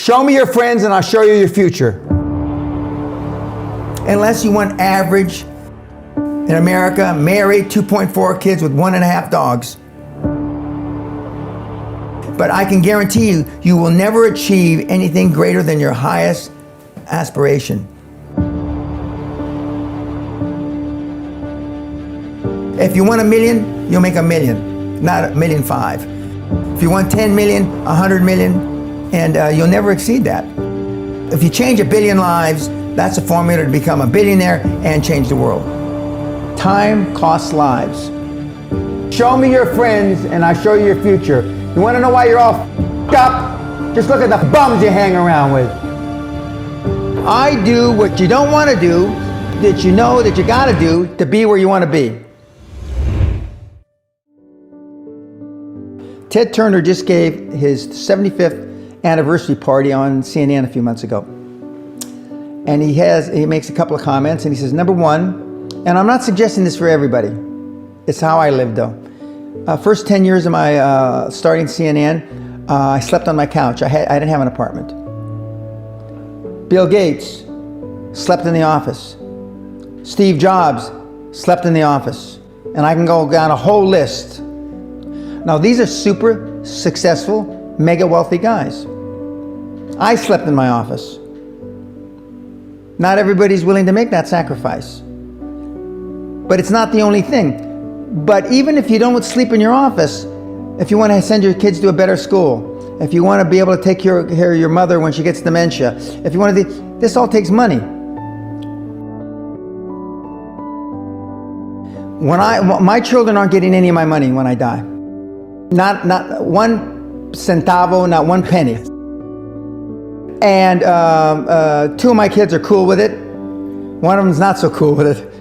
Show me your friends and I'll show you your future. Unless you want average in America, married, 2.4 kids with 1.5 dogs. But I can guarantee you, you will never achieve anything greater than your highest aspiration. If you want $1 million, you'll make $1 million, not $1.5 million. If you want 10 million, 100 million, and you'll never exceed that. If you change 1 billion lives, that's a formula to become a billionaire and change the world. Time costs lives. Show me your friends and I'll show you your future. You want to know why you're all f***ed up? Just look at the bums you hang around with. I do what you don't want to do, that you know that you got to do to be where you want to be. Ted Turner just gave his 75th anniversary party on CNN a few months ago. And he makes a couple of comments and he says, number one, and I'm not suggesting this for everybody, it's how I live though. First 10 years of my starting CNN, I slept on my couch. I didn't have an apartment. Bill Gates slept in the office. Steve Jobs slept in the office. And I can go down a whole list. Now these are super successful, mega wealthy guys. I slept in my office. Not everybody's willing to make that sacrifice. But it's not the only thing. But even if you don't sleep in your office, if you want to send your kids to a better school, if you want to be able to take care of your mother when she gets dementia, if you want to, this all takes money. My children aren't getting any of my money when I die. Not one centavo, not one penny. And 2 of my kids are cool with it. One of them's not so cool with it.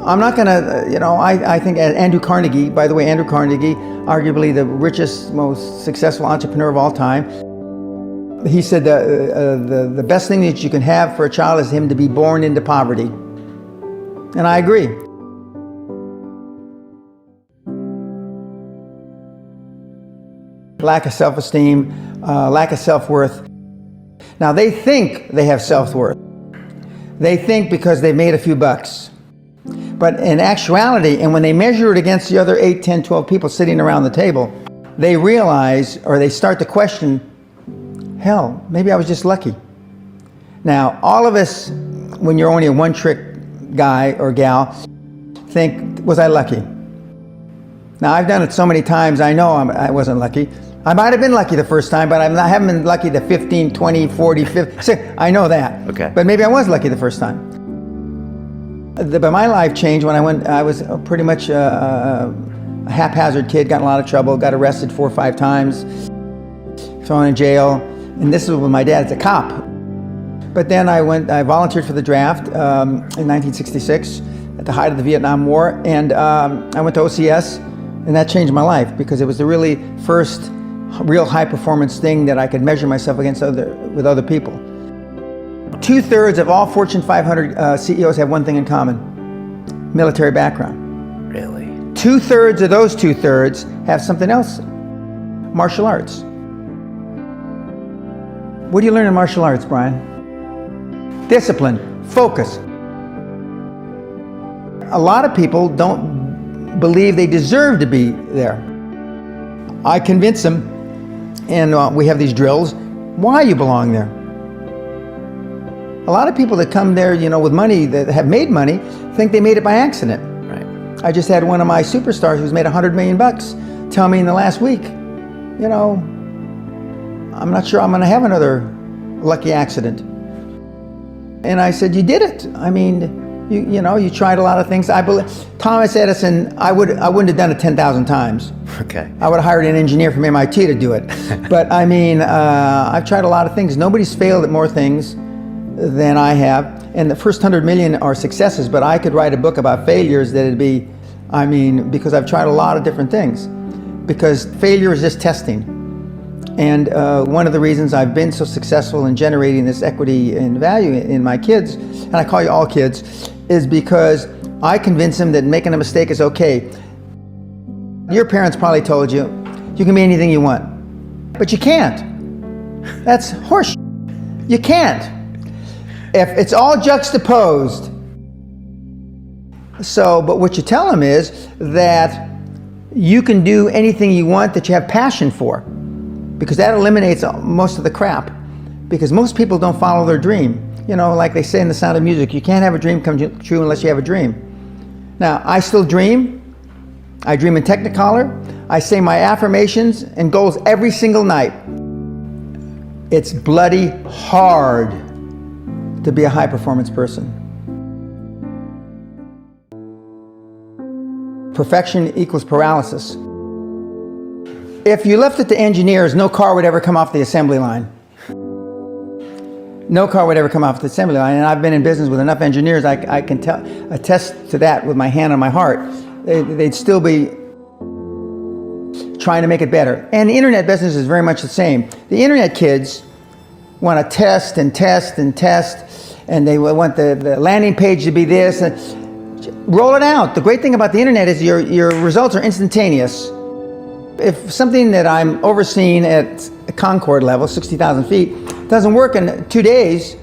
I'm not gonna, I think Andrew Carnegie, by the way, Andrew Carnegie, arguably the richest, most successful entrepreneur of all time, he said the best thing that you can have for a child is him to be born into poverty. And I agree. Lack of self-esteem, lack of self-worth. Now they think they have self-worth. They think because they've made a few bucks. But in actuality, and when they measure it against the other 8, 10, 12 people sitting around the table, they realize, or they start to question, hell, maybe I was just lucky. Now, all of us, when you're only a one-trick guy or gal, think, was I lucky? Now, I've done it so many times, I know I wasn't lucky. I might have been lucky the first time, but I haven't been lucky the 15, 20, 40, 50, I know that. Okay. But maybe I was lucky the first time. But my life changed when I was pretty much a haphazard kid, got in a lot of trouble, got arrested 4 or 5 times, thrown in jail, and this was when my dad's a cop. But then I volunteered for the draft in 1966 at the height of the Vietnam War, and I went to OCS, and that changed my life because it was the really first real high performance thing that I could measure myself against with other people. 2/3 of all Fortune 500 CEOs have one thing in common: military background. Really? 2/3 of those 2/3 have something else: martial arts. What do you learn in martial arts, Brian? Discipline, focus. A lot of people don't believe they deserve to be there. I convince them, and we have these drills, why you belong there. A lot of people that come there, with money, that have made money, think they made it by accident. Right. I just had one of my superstars who's made $100 million tell me in the last week, I'm not sure I'm going to have another lucky accident. And I said, you did it. I mean, you tried a lot of things. I believe Thomas Edison, I wouldn't have done it 10,000 times. Okay. I would have hired an engineer from MIT to do it. But I mean, I've tried a lot of things. Nobody's failed at more things than I have. And the first 100 million are successes, but I could write a book about failures that it'd be, because I've tried a lot of different things. Because failure is just testing. And one of the reasons I've been so successful in generating this equity and value in my kids, and I call you all kids, is because I convince them that making a mistake is okay. Your parents probably told you, You can be anything you want. But you can't. That's horse. You can't. If it's all juxtaposed. So, but what you tell them is that you can do anything you want that you have passion for, because that eliminates most of the crap. Because most people don't follow their dream. You know, like they say in The Sound of Music, you can't have a dream come true unless you have a dream. Now, I still dream. I dream in Technicolor. I say my affirmations and goals every single night. It's bloody hard to be a high performance person. Perfection equals paralysis. If you left it to engineers, no car would ever come off the assembly line. No car would ever come off the assembly line, and I've been in business with enough engineers, I can attest to that with my hand on my heart. They'd still be trying to make it better. And the internet business is very much the same. The internet kids want to test and test and test, and they want the landing page to be this. Roll it out. The great thing about the internet is your results are instantaneous. If something that I'm overseeing at Concord level, 60,000 feet, doesn't work in 2 days,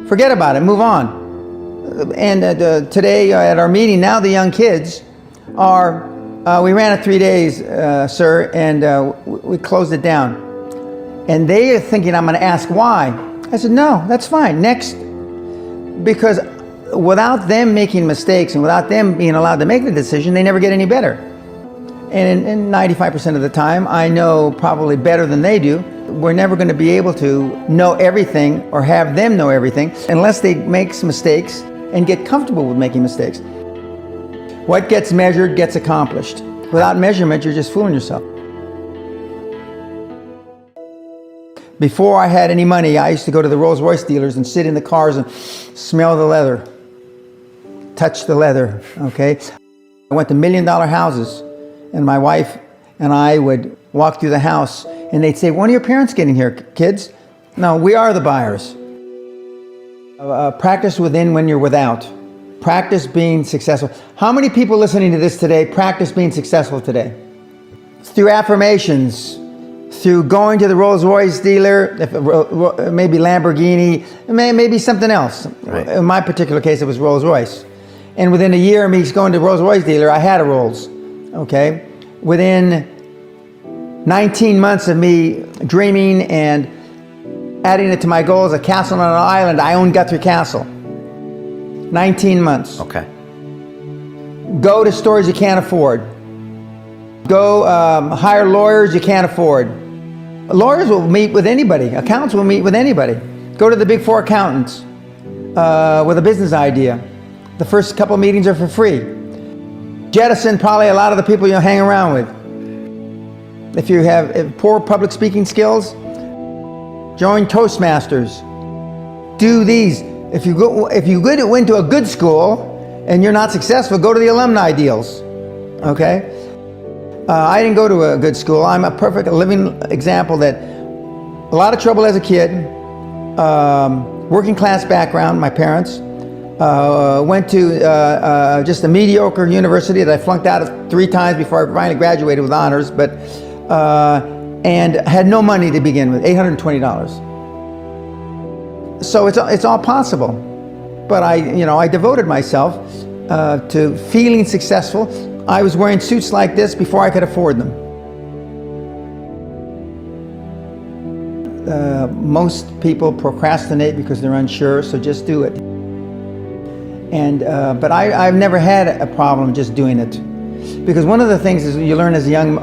forget about it, move on. And today at our meeting, now the young kids are, we ran it 3 days, sir, and we closed it down. And they are thinking I'm going to ask why. I said, no, that's fine, next. Because without them making mistakes and without them being allowed to make the decision, they never get any better. And in 95% of the time, I know probably better than they do. We're never going to be able to know everything or have them know everything unless they make some mistakes and get comfortable with making mistakes. What gets measured gets accomplished. Without measurement, you're just fooling yourself. Before I had any money, I used to go to the Rolls-Royce dealers and sit in the cars and smell the leather, touch the leather, okay? I went to $1 million houses, and my wife and I would walk through the house, and they'd say, when are your parents getting here, kids? No, we are the buyers. Practice within when you're without. Practice being successful. How many people listening to this today practice being successful today? Through affirmations, through going to the Rolls-Royce dealer, maybe Lamborghini, maybe something else. Right. In my particular case, it was Rolls-Royce. And within a year of me going to the Rolls-Royce dealer, I had a Rolls, okay? Within 19 months of me dreaming and adding it to my goals, a castle on an island, I own Guthrie Castle. 19 months. Okay. Go to stores you can't afford. Go hire lawyers you can't afford. Lawyers will meet with anybody. Accountants will meet with anybody. Go to the big 4 accountants with a business idea. The first couple of meetings are for free. Jettison probably a lot of the people you'll hang around with. If you have poor public speaking skills, join Toastmasters. Do these. If you went to a good school and you're not successful, go to the alumni deals. Okay? I didn't go to a good school. I'm a perfect living example that a lot of trouble as a kid, working class background, my parents, went to just a mediocre university that I flunked out of 3 times before I finally graduated with honors, but and had no money to begin with, $820. So it's all possible, but I devoted myself to feeling successful. I was wearing suits like this before I could afford them. Most people procrastinate because they're unsure, so just do it. And but I've never had a problem just doing it, because one of the things is you learn as a young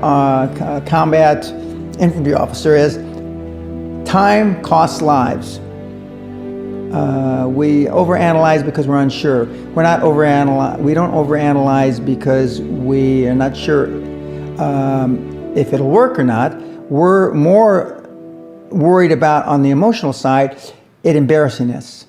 combat infantry officer is time costs lives. We overanalyze because we're unsure. We don't overanalyze because we are not sure if it'll work or not. We're more worried about, on the emotional side, it embarrassing us.